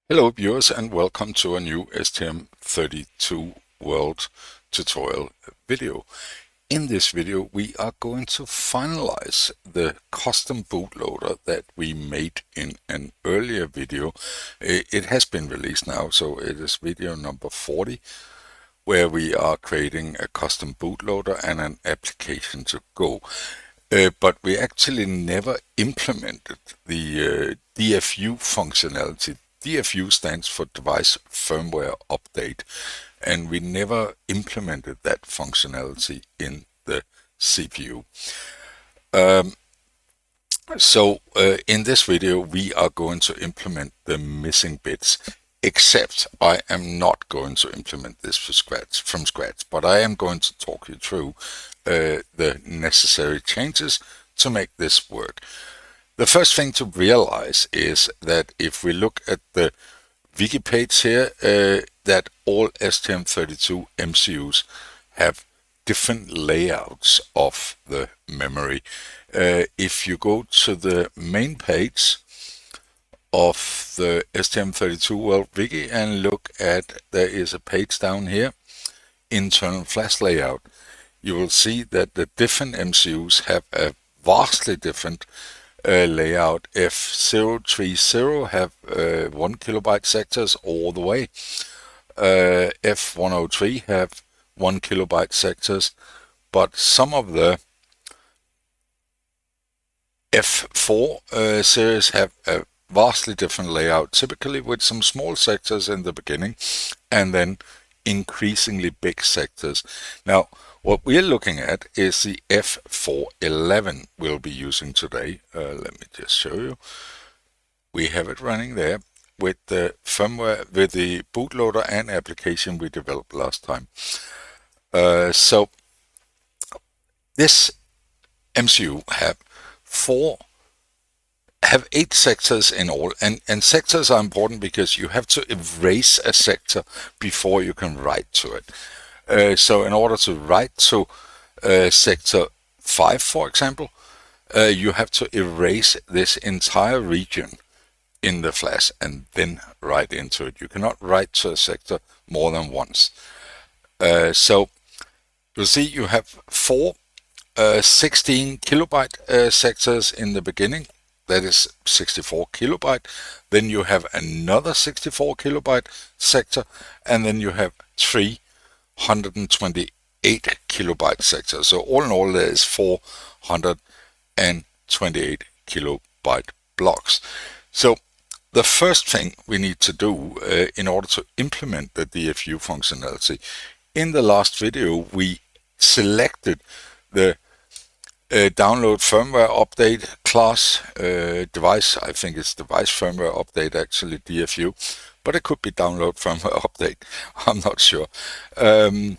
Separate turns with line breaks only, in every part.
Hello viewers and welcome to a new STM32 World tutorial video. In this video we are going to finalize the custom bootloader that we made in an earlier video. It has been released now, so it is video number 40, where we are creating a custom bootloader and an application to go. But we actually never implemented the DFU functionality. DFU stands for Device Firmware Update, and we never implemented that functionality in the CPU. So in this video we are going to implement the missing bits, except I am not going to implement this from scratch, but I am going to talk you through the necessary changes to make this work. The first thing to realize is that if we look at the wiki page here, that all STM32 MCUs have different layouts of the memory. If you go to the main page of the STM32 World Wiki and look at, there is a page down here, internal flash layout, you will see that the different MCUs have a vastly different layout. F030 have 1 kilobyte sectors all the way. F103 have 1 kilobyte sectors, but some of the F4 series have a vastly different layout, typically with some small sectors in the beginning and then increasingly big sectors. Now, what we're looking at is the F411 we'll be using today. Let me just show you. We have it running there with the firmware, with the bootloader and application we developed last time. So this MCU have 8 sectors in all, and sectors are important because you have to erase a sector before you can write to it. So in order to write to sector 5, for example, you have to erase this entire region in the flash and then write into it. You cannot write to a sector more than once. So you'll see you have 4 16 kilobyte sectors in the beginning. That is 64 kilobyte. Then you have another 64 kilobyte sector, and then you have 3 128 kilobyte sectors. So all in all, there is 428 kilobyte blocks. So the first thing we need to do in order to implement the DFU functionality, in the last video we selected the download firmware update class device. I think it's device firmware update, actually DFU, but it could be download firmware update. I'm not sure. And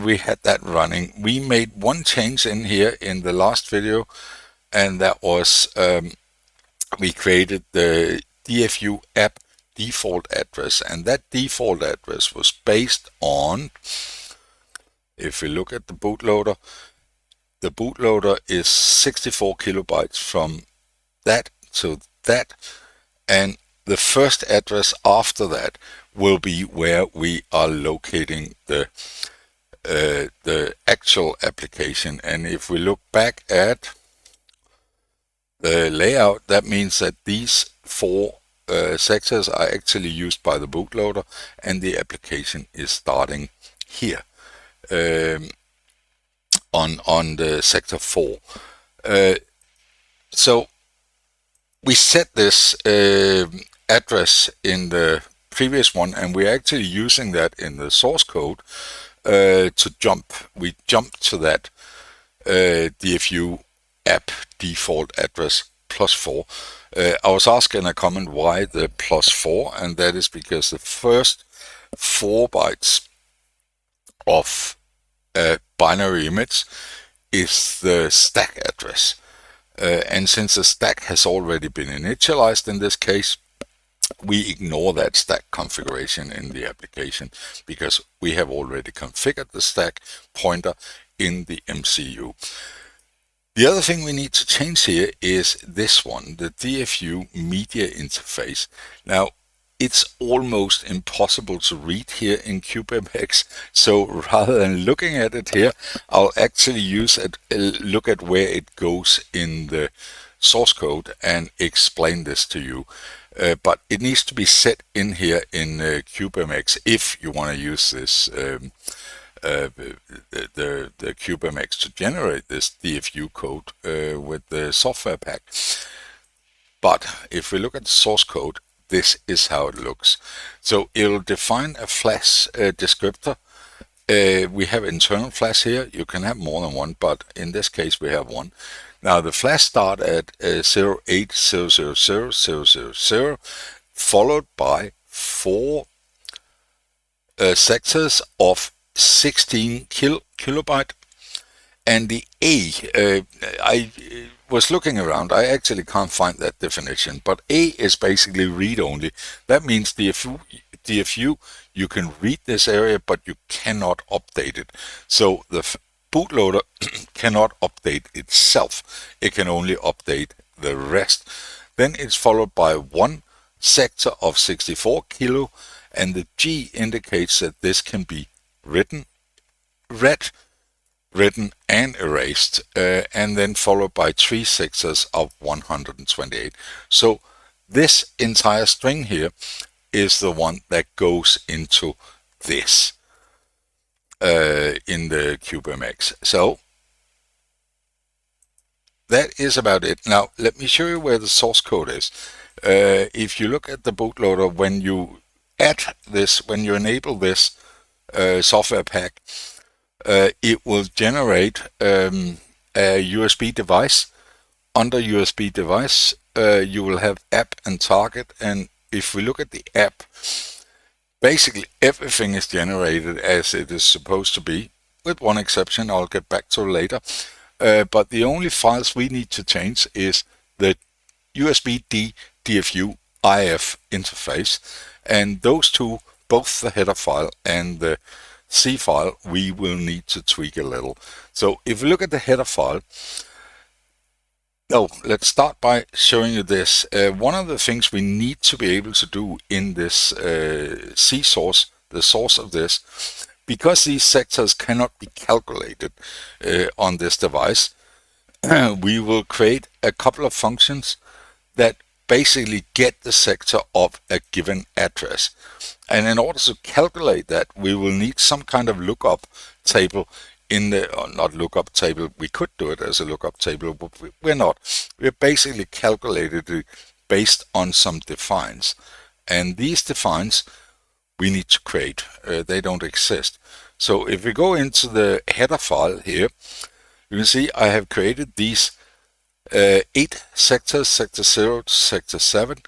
we had that running. We made one change in here in the last video, and that was we created the DFU app default address, and that default address was based on, if we look at the bootloader is 64 kilobytes from that to that, and the first address after that will be where we are locating the actual application. And if we look back at the layout, that means that these 4 sectors are actually used by the bootloader, and the application is starting here. On the sector 4. So we set this address in the previous one, and we're actually using that in the source code to jump. We jumped to that DFU app default address +4. I was asked in a comment why the +4, and that is because the first 4 bytes of binary image is the stack address, and since the stack has already been initialized in this case, we ignore that stack configuration in the application because we have already configured the stack pointer in the MCU. The other thing we need to change here is this one, the DFU media interface. Now, it's almost impossible to read here in CubeMX. So rather than looking at it here, I'll actually look at where it goes in the source code and explain this to you. But it needs to be set in here in CubeMX if you want to use this the CubeMX to generate this DFU code with the software pack. But if we look at the source code, this is how it looks. So it'll define a flash descriptor. We have internal flash here. You can have more than one, but in this case we have one. Now the flash start at 08000000, followed by 4 sectors of 16 kilobyte. And the A, I was looking around, I actually can't find that definition, but A is basically read-only. That means DFU, you can read this area, but you cannot update it. So the bootloader cannot update itself. It can only update the rest. Then it's followed by 1 sector of 64 kilo, and the G indicates that this can be written, read, written and erased, and then followed by 3 sectors of 128. So this entire string here is the one that goes into this in the CubeMX. So that is about it. Now let me show you where the source code is. If you look at the bootloader, when you add this, when you enable this software pack, it will generate a USB device. Under USB device, you will have app and target, and if we look at the app, basically everything is generated as it is supposed to be, with one exception I'll get back to later. But the only files we need to change is the USB DFU IF interface, and those two, both the header file and the C file, we will need to tweak a little. So if we look at the header file, let's start by showing you this. One of the things we need to be able to do in this C source, the source of this, because these sectors cannot be calculated on this device, we will create a couple of functions that basically get the sector of a given address. And in order to calculate that, we will need some kind of lookup table in the, or not lookup table, we could do it as a lookup table, but we're not. We're basically calculated it based on some defines. And these defines we need to create. They don't exist. So if we go into the header file here, you can see I have created these 8 sectors, sector 0 to sector 7,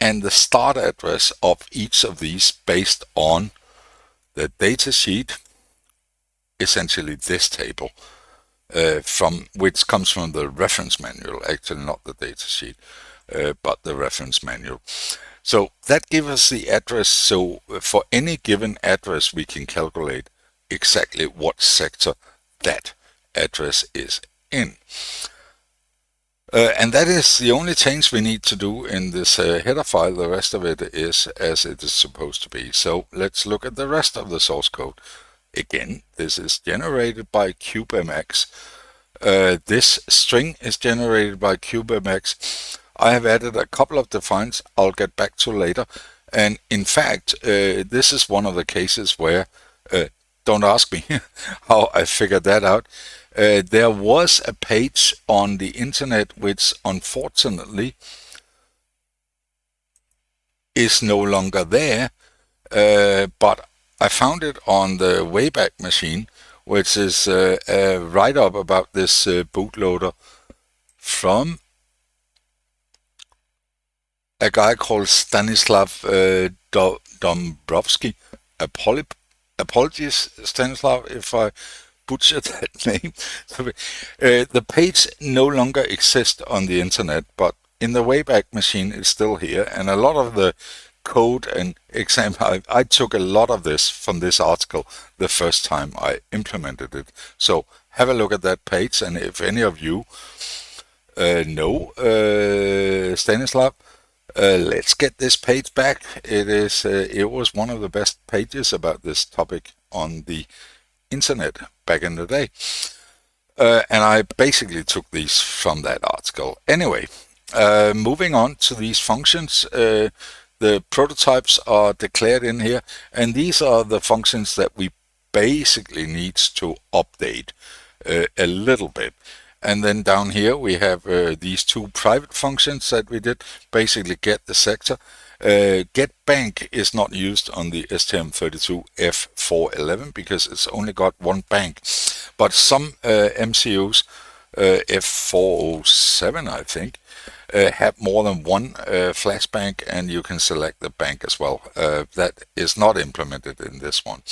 and the start address of each of these based on the data sheet, essentially this table, from which comes from the reference manual, actually not the data sheet, but the reference manual. So that gives us the address. So for any given address, we can calculate exactly what sector that address is in. And that is the only change we need to do in this header file. The rest of it is as it is supposed to be. So let's look at the rest of the source code. Again, this is generated by CubeMX. This string is generated by CubeMX. I have added a couple of defines I'll get back to later. And in fact, this is one of the cases where, don't ask me how I figured that out. There was a page on the internet which unfortunately is no longer there, but I found it on the Wayback Machine, which is a write-up about this bootloader from a guy called Stanislav Dombrovsky. Apologies, Stanislav, if I butchered that name. The page no longer exists on the internet, but in the Wayback Machine it's still here, and a lot of the code and example, I took a lot of this from this article the first time I implemented it. So have a look at that page, and if any of you know Stanislav, Let's get this page back. It was one of the best pages about this topic on the internet back in the day. And I basically took these from that article. Anyway, moving on to these functions, the prototypes are declared in here, and these are the functions that we basically needs to update a little bit. And then down here we have these two private functions that we did, basically get the sector. Get bank is not used on the STM32 F411 because it's only got one bank. But some MCUs, F407 I think, have more than one flash bank, and you can select the bank as well. That is not implemented in this one.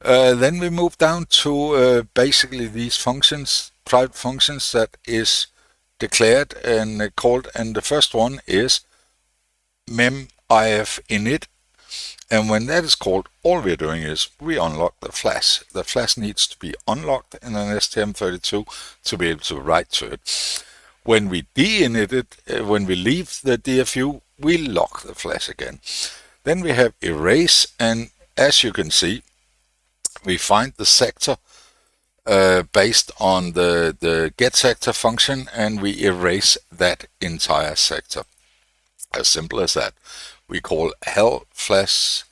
Then we move down to basically these functions, private functions that is declared and called, and the first one is memif init, and when that is called, all we're doing is we unlock the flash. The flash needs to be unlocked in an STM32 to be able to write to it. When we de-init it, when we leave the DFU, we lock the flash again. Then we have erase, and as you can see, we find the sector based on the get sector function, and we erase that entire sector. As simple as that. We call hell flash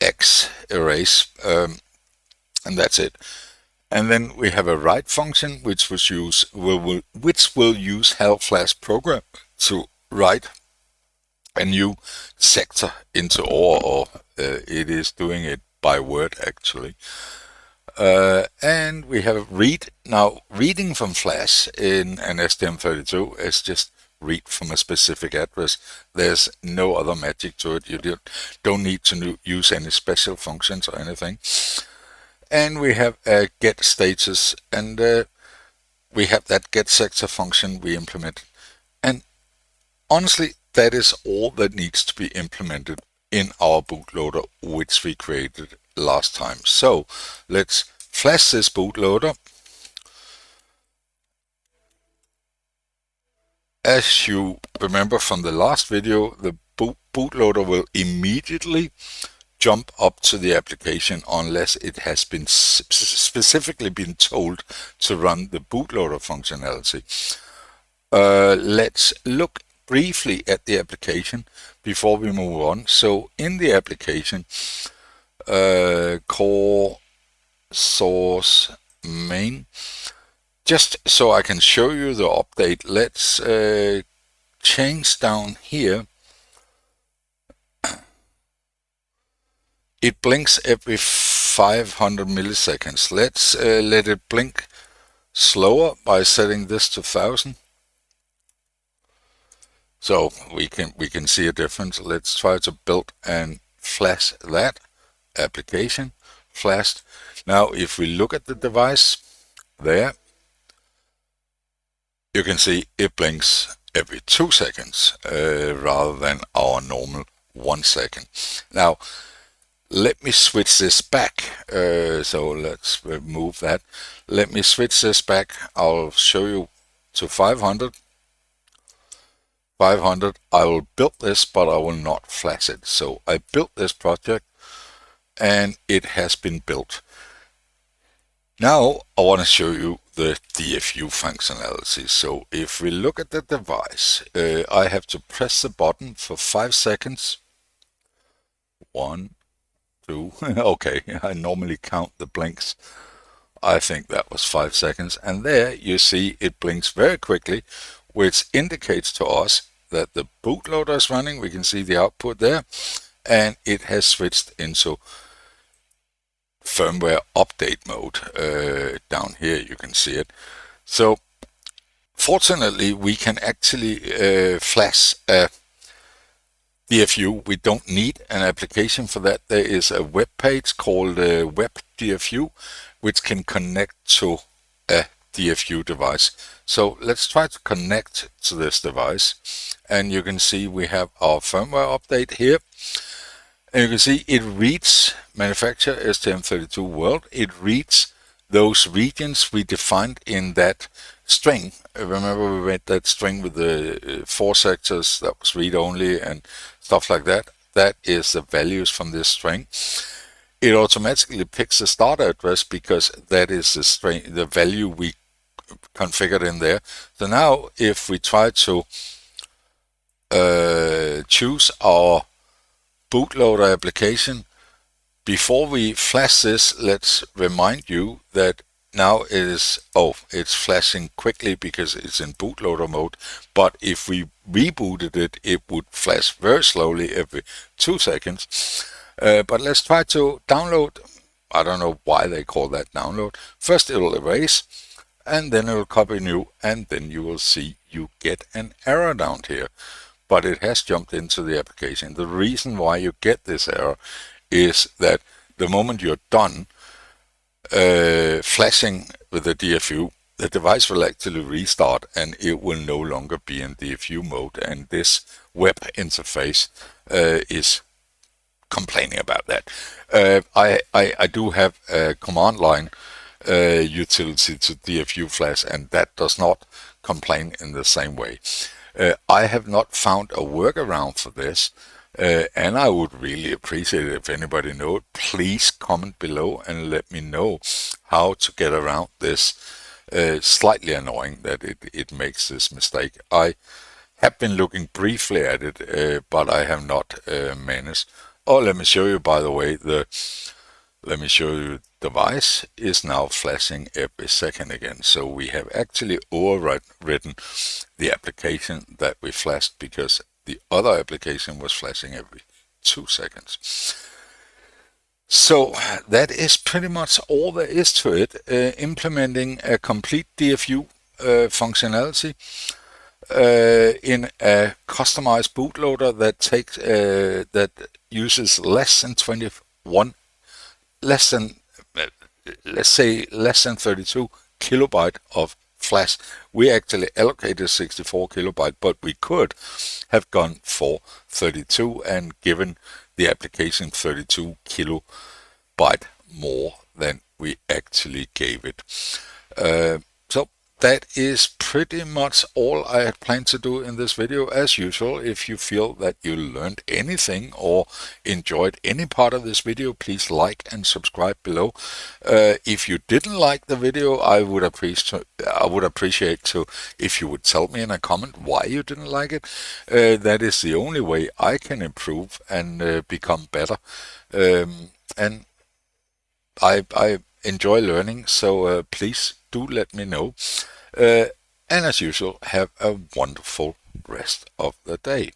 x erase, and that's it. And then we have a write function which will use hell flash program to write a new sector into OR, or it is doing it by word actually. And we have read. Now, reading from flash in an STM32 is just read from a specific address. There's no other magic to it. You don't need to use any special functions or anything. And we have a get status, and we have that get sector function we implemented. And honestly, that is all that needs to be implemented in our bootloader, which we created last time. So let's flash this bootloader. As you remember from the last video, the bootloader will immediately jump up to the application unless it has been specifically been told to run the bootloader functionality. Let's look briefly at the application before we move on. So in the application, core source main, just so I can show you the update, let's change down here. It blinks every 500 milliseconds. Let's let it blink slower by setting this to 1000. So we can see a difference. Let's try to build and flash that application. Flashed. Now if we look at the device there, you can see it blinks every 2 seconds rather than our normal 1 second. Now let me switch this back. So let's remove that. Let me switch this back. I'll show you to 500. 500. I will build this, but I will not flash it. So I built this project and it has been built. Now I want to show you the DFU functionality. So if we look at the device, I have to press the button for 5 seconds. 1, 2, okay, I normally count the blinks. I think that was 5 seconds, and there you see it blinks very quickly, which indicates to us that the bootloader is running. We can see the output there, and it has switched into firmware update mode. Down here you can see it. So fortunately we can actually flash a DFU. We don't need an application for that. There is a web page called Web DFU which can connect to a DFU device. So let's try to connect to this device, and you can see we have our firmware update here. And you can see it reads manufacturer STM32 world. It reads those regions we defined in that string. Remember we made that string with the 4 sectors that was read-only and stuff like that. That is the values from this string. It automatically picks the starter address because that is the string, the value we configured in there. So now if we try to choose our bootloader application, before we flash this, let's remind you that now it is, it's flashing quickly because it's in bootloader mode, but if we rebooted it, it would flash very slowly every 2 seconds. But let's try to download. I don't know why they call that download. First it will erase, and then it will copy new, and then you will see you get an error down here. But it has jumped into the application. The reason why you get this error is that the moment you're done flashing with the DFU, the device will actually restart and it will no longer be in DFU mode, and this web interface is complaining about that. I do have a command line utility to DFU flash, and that does not complain in the same way. I have not found a workaround for this, and I would really appreciate it if anybody knows. Please comment below and let me know how to get around this. Slightly annoying that it makes this mistake. I have been looking briefly at it, but I have not managed. Oh, let me show you, by the way, let me show you, the device is now flashing every second again. So we have actually overwritten the application that we flashed because the other application was flashing every 2 seconds. So that is pretty much all there is to it. Implementing a complete DFU functionality in a customized bootloader that takes that uses less than 32 kilobyte of flash. We actually allocated 64 kilobyte, but we could have gone for 32 and given the application 32 kilobyte more than we actually gave it. So that is pretty much all I had planned to do in this video. As usual, if you feel that you learned anything or enjoyed any part of this video, please like and subscribe below. If you didn't like the video, I would appreciate to if you would tell me in a comment why you didn't like it. That is the only way I can improve and become better. And I enjoy learning, so please do let me know. And as usual, have a wonderful rest of the day.